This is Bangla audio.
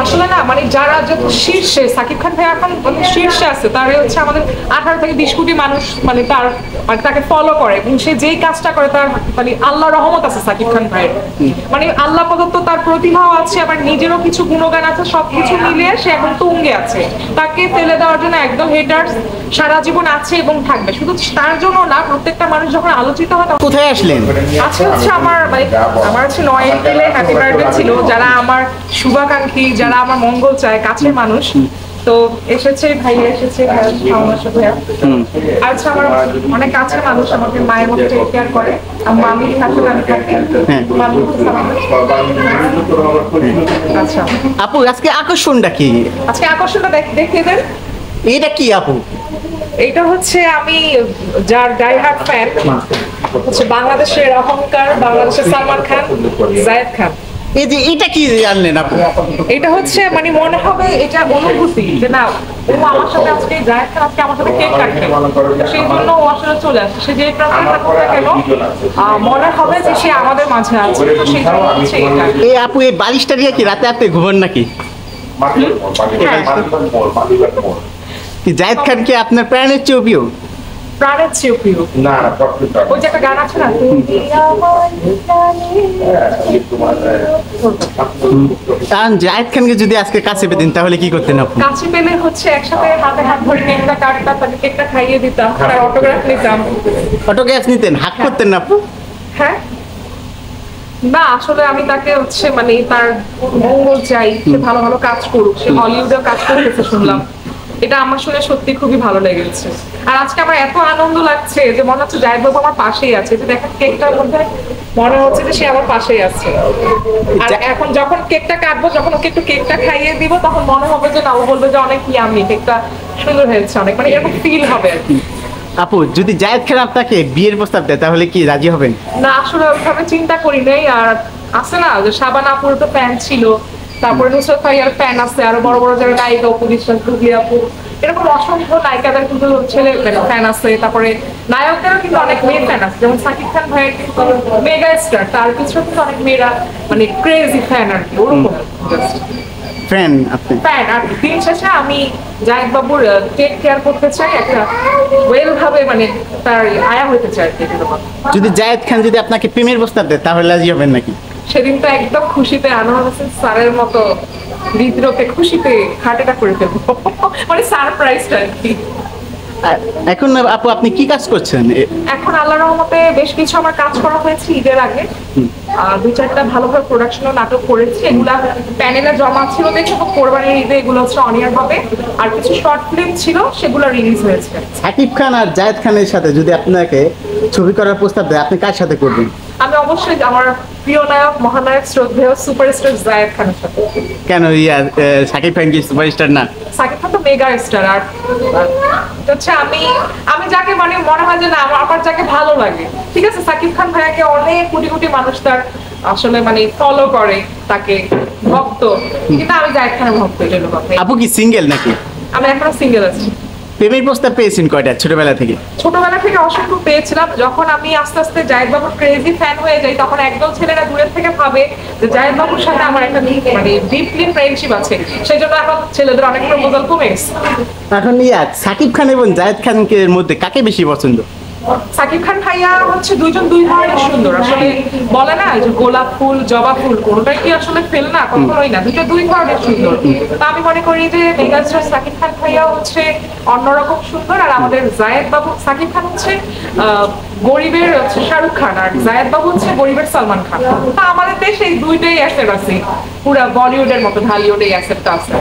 আসলে না মানে যারা যত শীর্ষে সাকিব খান ভাই এখন শীর্ষে আছে তারা হচ্ছে আমাদের 18 থেকে 20 কোটি মানুষ মানে তার মানে তাকে ফলো করে এবং সে যেই কাজটা করে তার মানে আল্লাহ রহমত আছে সাকিব খান ভাইয়ের মানে আল্লাহ প্রদত্ত তার প্রতিভাও আছে আবার নিজেরও কিছু গুণগান আছে সবকিছু মিলিয়ে সে এখন তুঙ্গে আছে তাকে ফেলে দেওয়ার জন্য একদম হেটার্স সারা জীবন আছে এবং থাকবে শুধু তার জন্য না প্রত্যেকটা মানুষ যখন আলোচিত হয় কোথায় আসলেন আজকে হচ্ছে আমার মানে আমার হচ্ছে 9 এপ্রিলে হ্যাপি বার্থডে ছিল যারা আমার শুভাকাঙ্ক্ষী যারা আমার মঙ্গল চায় কাছের মানুষ তো এসেছে ভাইয়া এসেছে ভাইয়া আচ্ছা আমার অনেক কাছের মানুষ আমাকে মায়ের মতো টেক কেয়ার করে মামি থাকলে আমি থাকি আচ্ছা আপু আজকে আকর্ষণটা কি আজকে আকর্ষণটা দেখিয়ে দেন এটা কি আপু এটা হচ্ছে আমি যার ডাই হার্ট ফ্যান হচ্ছে বাংলাদেশের অহংকার বাংলাদেশের সালমান খান জায়েদ খান এই যে এটা কি জানলেন আপু এটা হচ্ছে মানে মনে হবে এটা অনুভূতি যে না ও আমার সাথে আজকে জায়েদ খান আজকে আমার সাথে কেক কাটবে সেই জন্য ও আসলে চলে আসে সে যে প্রান্তে থাকুক না কেন মনে হবে যে সে আমাদের মাঝে আছে তো সেই জন্য হচ্ছে এটা এই আপু এই বালিশটা দিয়ে কি রাতে আপনি ঘুমান নাকি কি জায়েদ খান কি আপনার প্রাণের চেয়েও প্রিয় প্রাণের চেয়েও প্রিয় না ওই যে একটা গান আছে না কারণ জায়েদ খানকে যদি আজকে কাছে পেতেন তাহলে কি করতেন আপু কাছে পেলে হচ্ছে একসাথে হাতে হাত ধরে কেকটা কাটতাম তাকে কেকটা খাইয়ে দিতাম তার অটোগ্রাফ নিতাম অটোগ্রাফ নিতেন হাত করতেন না আপু হ্যাঁ না আসলে আমি তাকে হচ্ছে মানে তার মঙ্গল চাই সে ভালো ভালো কাজ করুক সে হলিউডেও কাজ করতেছে শুনলাম এটা আমার শুনে সত্যি খুবই ভালো লেগেছে আর আজকে আমার এত আনন্দ লাগছে যে মনে হচ্ছে জায়েদ বাবু আমার পাশেই আছে যে দেখেন কেকটার মধ্যে মনে হচ্ছে যে সে আমার পাশেই আছে আর এখন যখন কেকটা কাটবো যখন ওকে একটু কেকটা খাইয়ে দিব তখন মনে হবে যে না ও বলবে যে অনেক ইয়ামি কেকটা সুন্দর হয়েছে অনেক মানে এরকম ফিল হবে আর কি আপু যদি জায়েদ খান আপনাকে বিয়ের প্রস্তাব দেয় তাহলে কি রাজি হবেন না আসলে ওইভাবে চিন্তা করি নাই আর আছে না যে শাবান আপুর তো ফ্যান ছিল তারপরে নুসরাত ফারিয়ার ফ্যান আছে আরো বড় বড় যারা নায়িকা অপু বিশ্বাস গুগলি আপু এরকম অসংখ্য নায়িকাদের কিন্তু ছেলে ফ্যান আছে তারপরে নায়কদেরও কিন্তু অনেক মেয়ে ফ্যান আছে যেমন সাকিব খান ভাইয়ের কিন্তু মেগা স্টার তার পিছনে কিন্তু অনেক মেয়েরা মানে ক্রেজি ফ্যান আর কি ওরকম ফ্যান আপনি ফ্যান আর দিন শেষে আমি জায়েদ বাবুর টেক কেয়ার করতে চাই একটা ওয়েল ভাবে মানে তার আয়া হইতে চাই যদি জায়েদ খান যদি আপনাকে প্রেমের প্রস্তাব দেয় তাহলে রাজি হবেন নাকি সেদিন তো একদম খুশিতে আনোয়ার হোসেন স্যারের মতো হৃদরোগে খুশিতে হার্ট করে ফেলবো মানে সারপ্রাইজটা আর কি এখন আপু আপনি কি কাজ করছেন এখন আল্লাহর রহমতে বেশ কিছু আমার কাজ করা হয়েছে ঈদের আগে 2-4টা ভালোভাবে প্রোডাকশনও নাটক করেছি এগুলা প্যানেলে জমা ছিল দেখে কোরবানির ঈদে এগুলো হচ্ছে অনিয়ার হবে আর কিছু শর্ট ফিল্ম ছিল সেগুলো রিলিজ হয়েছে সাকিব খান আর জায়েদ খানের সাথে যদি আপনাকে ছবি করার প্রস্তাব দেয় আপনি কার সাথে করবেন আমি অবশ্যই আমার প্রিয় নায়ক মহানায়ক শ্রদ্ধেয় সুপারস্টার জায়েদ খানের সাথে কেন ইয়ার সাকিব খান কি সুপারস্টার না সাকিব খান তো মেগা স্টার আর হচ্ছে আমি যাকে মানে মনে হয় যে না আমার যাকে ভালো লাগে ঠিক আছে সাকিব খান ভাইয়াকে অনেক কোটি কোটি মানুষ তার আসলে মানে ফলো করে তাকে ভক্ত কিন্তু আমি জায়েদ খানের ভক্ত এই কথা আপু কি সিঙ্গেল নাকি আমি এখনো সিঙ্গেল আছি প্রেমের প্রস্তাব পেয়েছেন কয়টা ছোটবেলা থেকে ছোটবেলা থেকে অসংখ্য পেয়েছিলাম যখন আমি আস্তে আস্তে জায়েদ বাবুর ক্রেজি ফ্যান হয়ে যাই তখন একদম ছেলেরা দূরের থেকে ভাবে যে জায়েদ বাবুর সাথে আমার একটা মানে ডিপলি ফ্রেন্ডশিপ আছে সেই জন্য এখন ছেলেদের অনেক প্রপোজাল কমে গেছে এখন সাকিব খান এবং জায়েদ খানের মধ্যে কাকে বেশি পছন্দ সাকিব খান ভাইয়া হচ্ছে দুইজন দুই ধরনের সুন্দর আসলে বলে না যে গোলাপ ফুল জবা ফুল কোনোটাই কি আসলে ফেল না কখনোই না দুটো দুই ধরনের সুন্দর তা আমি মনে করি যে মেগাস্টার সাকিব খান ভাইয়া হচ্ছে অন্যরকম সুন্দর আর আমাদের জায়েদ বাবু সাকিব খান হচ্ছে গরিবের হচ্ছে শাহরুখ খান আর জায়েদ বাবু হচ্ছে গরিবের সালমান খান তা আমাদের দেশে এই দুইটাই অ্যাসেট আছে পুরা বলিউডের মতো ঢালিউড এই অ্যাসেটটা আছে